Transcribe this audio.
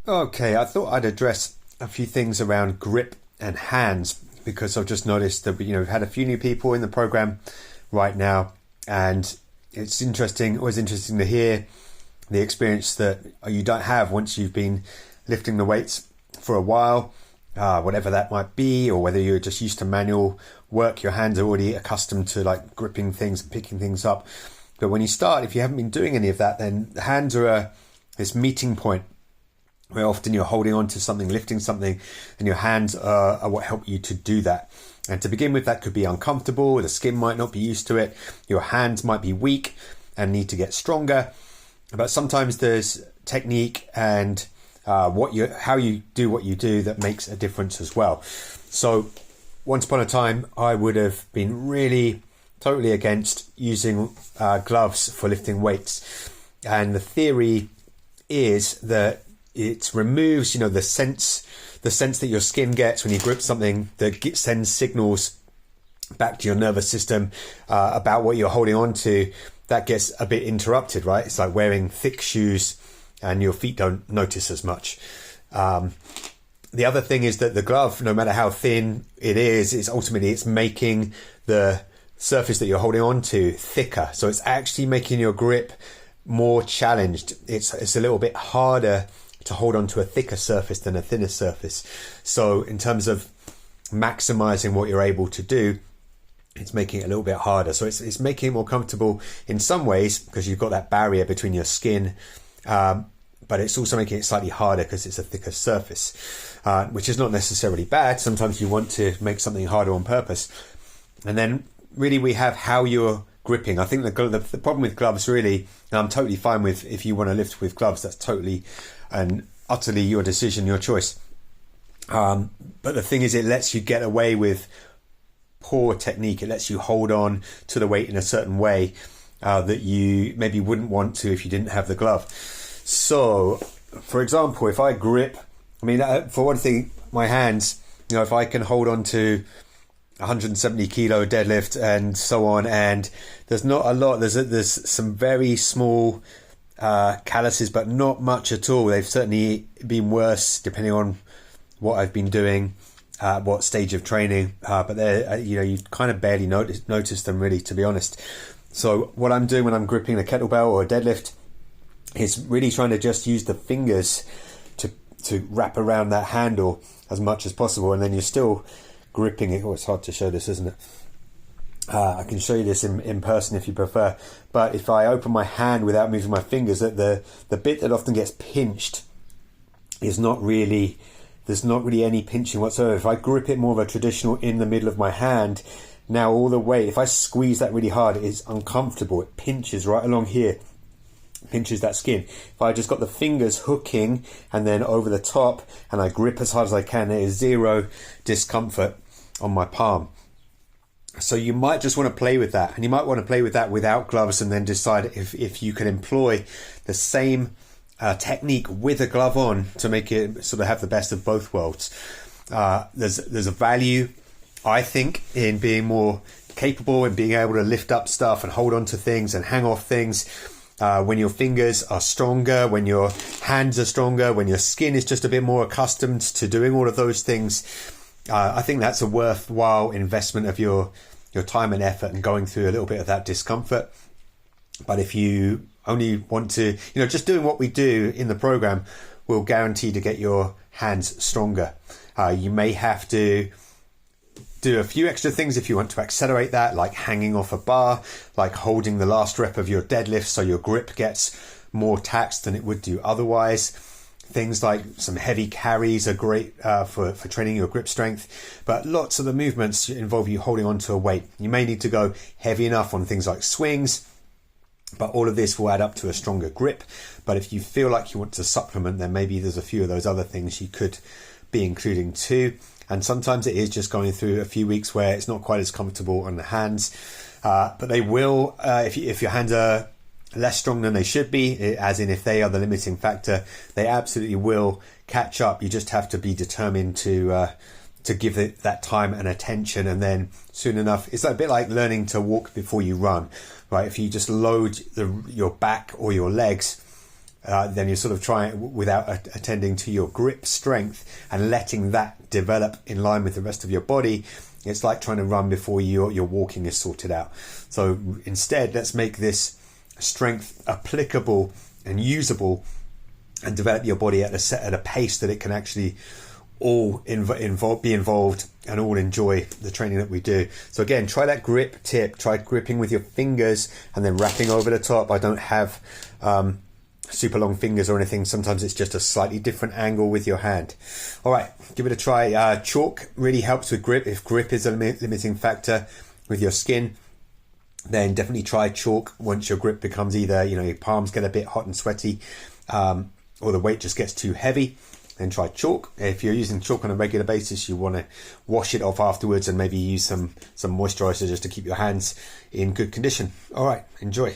Okay, I thought I'd address a few things around grip and hands because I've just noticed that we've had a few new people in the program right now, and it's always interesting to hear the experience that you don't have once you've been lifting the weights for a while, whatever that might be, or whether you're just used to manual work, your hands are already accustomed to like gripping things and picking things up. But when you start, if you haven't been doing any of that, then the hands are this meeting point where often you're holding on to something, lifting something, and your hands are what help you to do that. And to begin with, that could be uncomfortable. The skin might not be used to it. Your hands might be weak and need to get stronger. But sometimes there's technique and how you do what you do that makes a difference as well. So once upon a time, I would have been really totally against using gloves for lifting weights. And the theory is that it removes, the sense that your skin gets when you grip something, that sends signals back to your nervous system about what you're holding on to. That gets a bit interrupted, right? It's like wearing thick shoes and your feet don't notice as much. The other thing is that the glove, no matter how thin it is, it's making the surface that you're holding on to thicker. So it's actually making your grip more challenged. It's a little bit harder to hold on to a thicker surface than a thinner surface. So in terms of maximizing what you're able to do, it's making it a little bit harder. So it's making it more comfortable in some ways because you've got that barrier between your skin, but it's also making it slightly harder because it's a thicker surface, which is not necessarily bad. Sometimes you want to make something harder on purpose. And then really we have how you're gripping. I think the problem with gloves really, and I'm totally fine with if you want to lift with gloves, that's totally and utterly your decision, your choice. But the thing is, it lets you get away with poor technique. It lets you hold on to the weight in a certain way that you maybe wouldn't want to if you didn't have the glove. So, for example, if I grip, for one thing, my hands, if I can hold on to 170 kilo deadlift and so on, and there's not a lot, there's some very small calluses, but not much at all. They've certainly been worse depending on what I've been doing, what stage of training, but they're you kind of barely notice them really, to be honest. So what I'm doing when I'm gripping a kettlebell or a deadlift is really trying to just use the fingers to wrap around that handle as much as possible, and then you're still gripping it. It's hard to show this, isn't it? I can show you this in person if you prefer, but if I open my hand without moving my fingers, the bit that often gets pinched is there's not really any pinching whatsoever. If I grip it more of a traditional in the middle of my hand, now all the weight, if I squeeze that really hard, it is uncomfortable. It pinches right along here, pinches that skin. If I just got the fingers hooking and then over the top and I grip as hard as I can, there is zero discomfort on my palm. So you might just want to play with that, and you might want to play with that without gloves and then decide if you can employ the same technique with a glove on to make it sort of have the best of both worlds. There's a value, I think, in being more capable and being able to lift up stuff and hold on to things and hang off things when your fingers are stronger, when your hands are stronger, when your skin is just a bit more accustomed to doing all of those things. I think that's a worthwhile investment of your time and effort and going through a little bit of that discomfort. But if you only want to, just doing what we do in the program will guarantee to get your hands stronger. You may have to do a few extra things if you want to accelerate that, like hanging off a bar, like holding the last rep of your deadlift so your grip gets more taxed than it would do otherwise. Things like some heavy carries are great for training your grip strength, but lots of the movements involve you holding on to a weight. You may need to go heavy enough on things like swings, but all of this will add up to a stronger grip. But if you feel like you want to supplement, then maybe there's a few of those other things you could be including too. And sometimes it is just going through a few weeks where it's not quite as comfortable on the hands, but they will, if your hands are less strong than they should be, as in if they are the limiting factor, they absolutely will catch up. You just have to be determined to give it that time and attention, and then soon enough, it's a bit like learning to walk before you run, right? If you just load your back or your legs then you're sort of trying without attending to your grip strength and letting that develop in line with the rest of your body. It's like trying to run before your walking is sorted out. So instead, let's make this strength applicable and usable, and develop your body at a pace that it can actually all be involved and all enjoy the training that we do. So again, try that grip tip. Try gripping with your fingers and then wrapping over the top. I don't have super long fingers or anything. Sometimes it's just a slightly different angle with your hand. All right, give it a try. Chalk really helps with grip. If grip is a limiting factor with your skin, then definitely try chalk. Once your grip becomes either, your palms get a bit hot and sweaty, or the weight just gets too heavy, then try chalk. If you're using chalk on a regular basis, you want to wash it off afterwards and maybe use some moisturizer just to keep your hands in good condition. All right, enjoy.